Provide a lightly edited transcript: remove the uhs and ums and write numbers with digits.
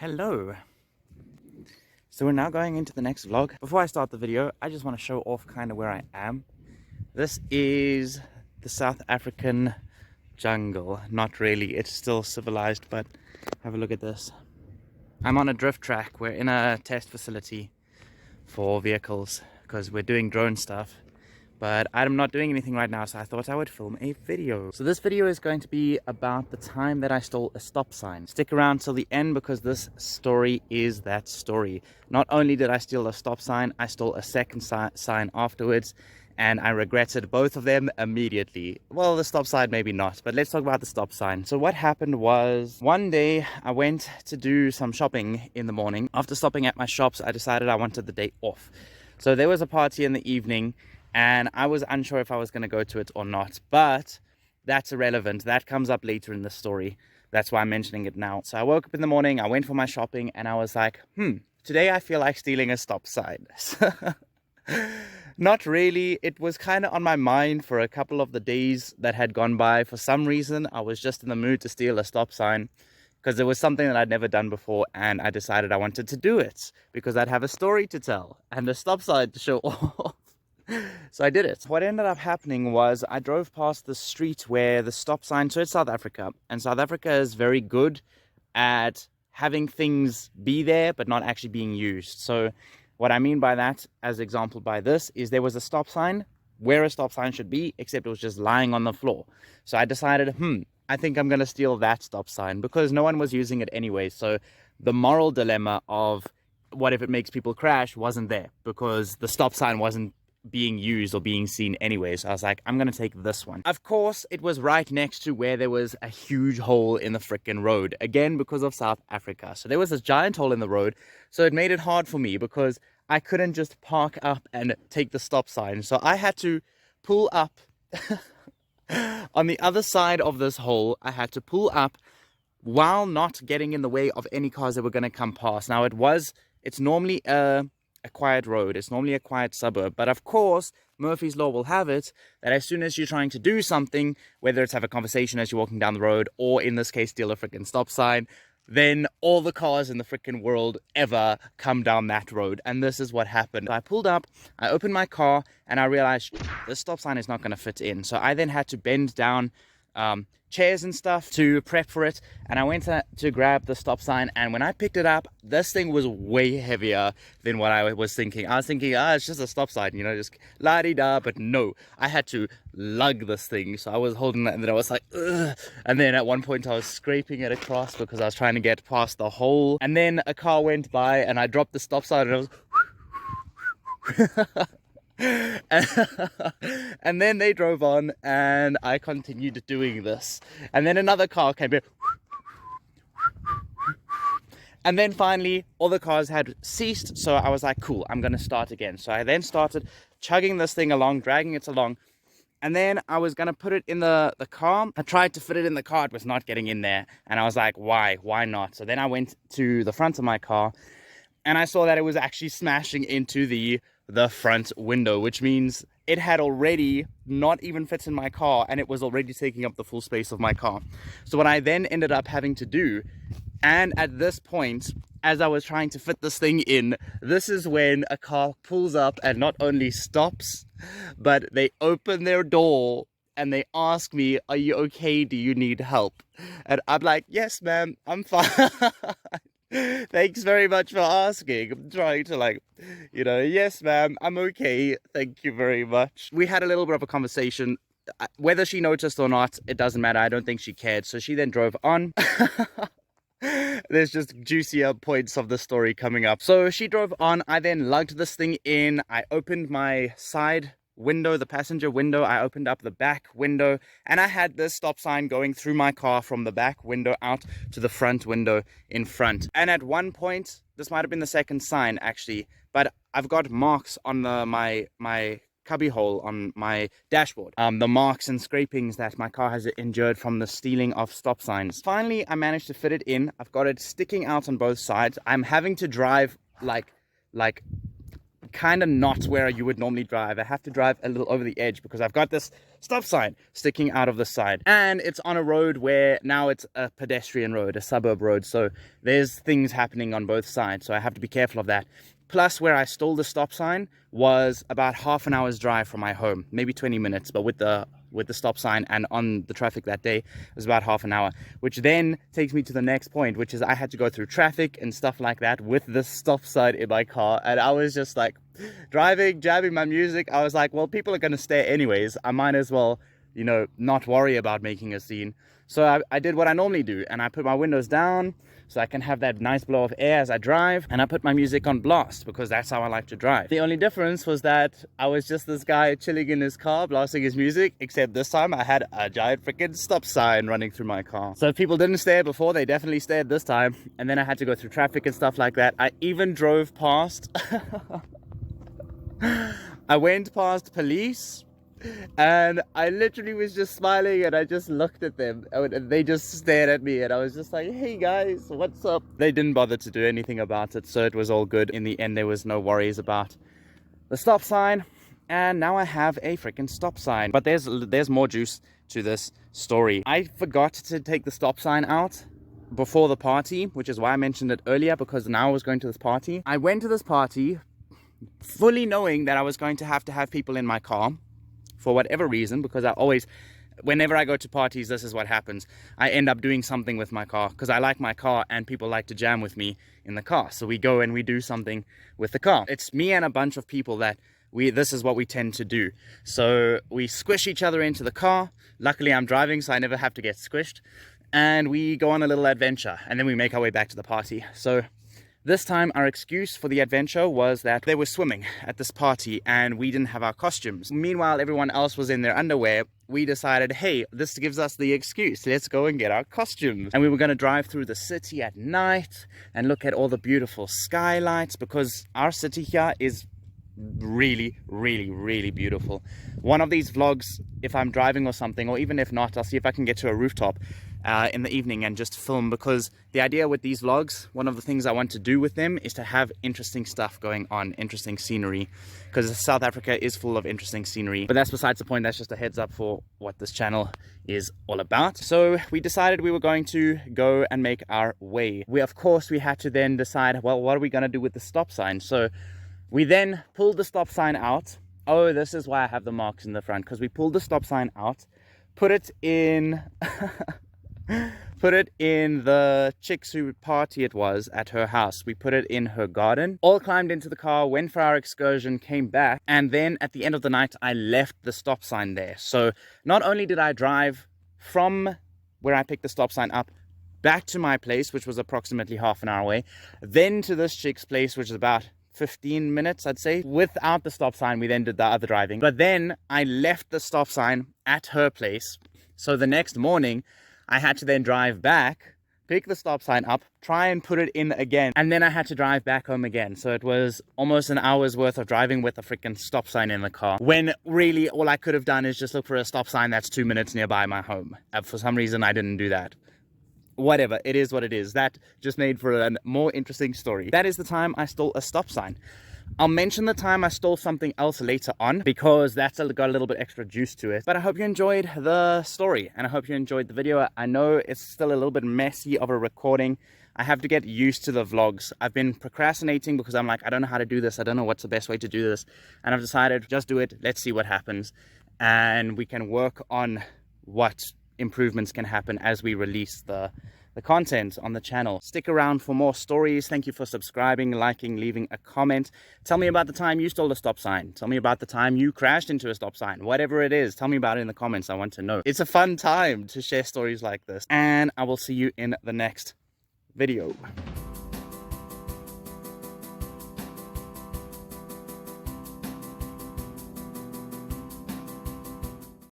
Hello. So we're now going into the next vlog. Before I start the video, I just want to show off kind of where I am. This is the South African jungle. Not really, it's still civilized, but have a look at this. I'm on a drift track. We're in a test facility for vehicles because we're doing drone stuff. But I'm not doing anything right now, so I thought I would film a video. So this video is going to be about the time that I stole a stop sign. Stick around till the end because this story is that story. Not only did I steal a stop sign, I stole a second sign afterwards, and I regretted both of them immediately. Well, the stop sign maybe not, but let's talk about the stop sign. So what happened was, one day I went to do some shopping in the morning. After stopping at my shops, I decided I wanted the day off. So there was a party in the evening, and I was unsure if I was going to go to it or not, but that's irrelevant. That comes up later in the story. That's why I'm mentioning it now. So I woke up in the morning, I went for my shopping, and I was like, today I feel like stealing a stop sign. Not really. It was kind of on my mind for a couple of the days that had gone by. For some reason, I was just in the mood to steal a stop sign because it was something that I'd never done before, and I decided I wanted to do it because I'd have a story to tell and a stop sign to show off. So I did it. What ended up happening was I drove past the street where the stop sign, so it's South Africa, and South Africa is very good at having things be there but not actually being used. So what I mean by that, as example by this, is there was a stop sign where a stop sign should be, except it was just lying on the floor. So I decided, I think I'm going to steal that stop sign because no one was using it anyway. So the moral dilemma of what if it makes people crash wasn't there because the stop sign wasn't being used or being seen anyway. So I was like, I'm gonna take this one. Of course, it was right next to where there was a huge hole in the frickin' road, again because of South Africa. So there was this giant hole in the road, so it made it hard for me because I couldn't just park up and take the stop sign. So I had to pull up on the other side of this hole. I had to pull up while not getting in the way of any cars that were going to come past. Now it's normally a quiet road, it's normally a quiet suburb, but of course Murphy's Law will have it that as soon as you're trying to do something, whether it's have a conversation as you're walking down the road or in this case steal a freaking stop sign, then all the cars in the freaking world ever come down that road. And this is what happened. I pulled up, I opened my car, and I realized this stop sign is not going to fit in. So I then had to bend down chairs and stuff to prep for it, and I went to grab the stop sign, and when I picked it up, this thing was way heavier than what I was thinking. I was thinking, it's just a stop sign, just la-di-da, but no, I had to lug this thing. So I was holding that, and then I was like, ugh. And then at one point I was scraping it across because I was trying to get past the hole, and then a car went by and I dropped the stop sign and I was and then they drove on and I continued doing this, and then another car came in, and then finally all the cars had ceased. So I was like, cool, I'm gonna start again. So I then started chugging this thing along, dragging it along, and then I was gonna put it in the car. I tried to fit it in the car, it was not getting in there, and I was like, why not? So then I went to the front of my car and I saw that it was actually smashing into the front window, which means it had already not even fit in my car, and it was already taking up the full space of my car. So what I then ended up having to do, and at this point, as I was trying to fit this thing in, this is when a car pulls up and not only stops, but they open their door and they ask me, are you okay? Do you need help? And I'm like, yes, ma'am, I'm fine. Thanks very much for asking. I'm trying to yes, ma'am, I'm okay. Thank you very much. We had a little bit of a conversation. Whether she noticed or not, it doesn't matter. I don't think she cared. So she then drove on. There's just juicier points of the story coming up. So she drove on. I then lugged this thing in. I opened my side window, the passenger window. I opened up the back window, and I had this stop sign going through my car from the back window out to the front window in front. And at one point, this might have been the second sign actually, but I've got marks on my cubby hole on my dashboard, the marks and scrapings that my car has endured from the stealing of stop signs. Finally, I managed to fit it in. I've got it sticking out on both sides. I'm having to drive like kind of not where you would normally drive. I have to drive a little over the edge because I've got this stop sign sticking out of the side, and it's on a road where now it's a pedestrian road, a suburb road, so there's things happening on both sides, so I have to be careful of that. Plus, where I stole the stop sign was about half an hour's drive from my home, maybe 20 minutes, but with the stop sign and on the traffic that day, it was about half an hour, which then takes me to the next point, which is I had to go through traffic and stuff like that with the stop sign in my car. And I was just like driving, jamming my music. I was like, well, people are going to stare anyways. I might as well, you know, not worry about making a scene. So I did what I normally do, and I put my windows down so I can have that nice blow of air as I drive, and I put my music on blast because that's how I like to drive. The only difference was that I was just this guy chilling in his car blasting his music, except this time I had a giant freaking stop sign running through my car. So if people didn't stare before, they definitely stared this time. And then I had to go through traffic and stuff like that. I even drove past I went past police, and I literally was just smiling, and I just looked at them, and they just stared at me, and I was just like, hey guys, what's up? They didn't bother to do anything about it, so it was all good. In the end, there was no worries about the stop sign, and now I have a freaking stop sign. But there's more juice to this story. I forgot to take the stop sign out before the party, which is why I mentioned it earlier, because now I was going to this party. I went to this party fully knowing that I was going to have people in my car for whatever reason, because I always, whenever I go to parties, this is what happens. I end up doing something with my car because I like my car and people like to jam with me in the car. So we go and we do something with the car. It's me and a bunch of people that this is what we tend to do. So we squish each other into the car. Luckily I'm driving, so I never have to get squished. And we go on a little adventure, and then we make our way back to the party. So this time, our excuse for the adventure was that they were swimming at this party and we didn't have our costumes. Meanwhile, everyone else was in their underwear. We decided, hey, this gives us the excuse. Let's go and get our costumes. And we were going to drive through the city at night and look at all the beautiful skylights, because our city here is really, really, really beautiful. One of these vlogs, if I'm driving or something, or even if not, I'll see if I can get to a rooftop in the evening and just film, because the idea with these vlogs, one of the things I want to do with them is to have interesting stuff going on, interesting scenery, because South Africa is full of interesting scenery. But that's besides the point. That's just a heads up for what this channel is all about. So we decided we were going to go and make our way. Of course we had to then decide, well, what are we going to do with the stop sign? So we then pulled the stop sign out. Oh, this is why I have the marks in the front, because we pulled the stop sign out, put it in put it in the chick's who party it was at her house. We put it in her garden, all climbed into the car, went for our excursion, came back, and then at the end of the night I left the stop sign there. So not only did I drive from where I picked the stop sign up back to my place, which was approximately half an hour away, then to this chick's place, which is about 15 minutes, I'd say. Without the stop sign, we then did the other driving. But then I left the stop sign at her place. So the next morning, I had to then drive back, pick the stop sign up, try and put it in again. And then I had to drive back home again. So it was almost an hour's worth of driving with a freaking stop sign in the car, when really all I could have done is just look for a stop sign that's 2 minutes nearby my home. For some reason, I didn't do that. Whatever, it is what it is. That just made for a more interesting story. That is the time I stole a stop sign. I'll mention the time I stole something else later on, because that's got a little bit extra juice to it. But I hope you enjoyed the story, and I hope you enjoyed the video. I know it's still a little bit messy of a recording. I have to get used to the vlogs. I've been procrastinating because I'm like, I don't know how to do this. I don't know what's the best way to do this. And I've decided, just do it. Let's see what happens. And we can work on what improvements can happen as we release the content on the channel. Stick around for more stories. Thank you for subscribing, liking, leaving a comment. Tell me about the time you stole a stop sign. Tell me about the time you crashed into a stop sign. Whatever it is, tell me about it in the comments. I want to know. It's a fun time to share stories like this. And I will see you in the next video.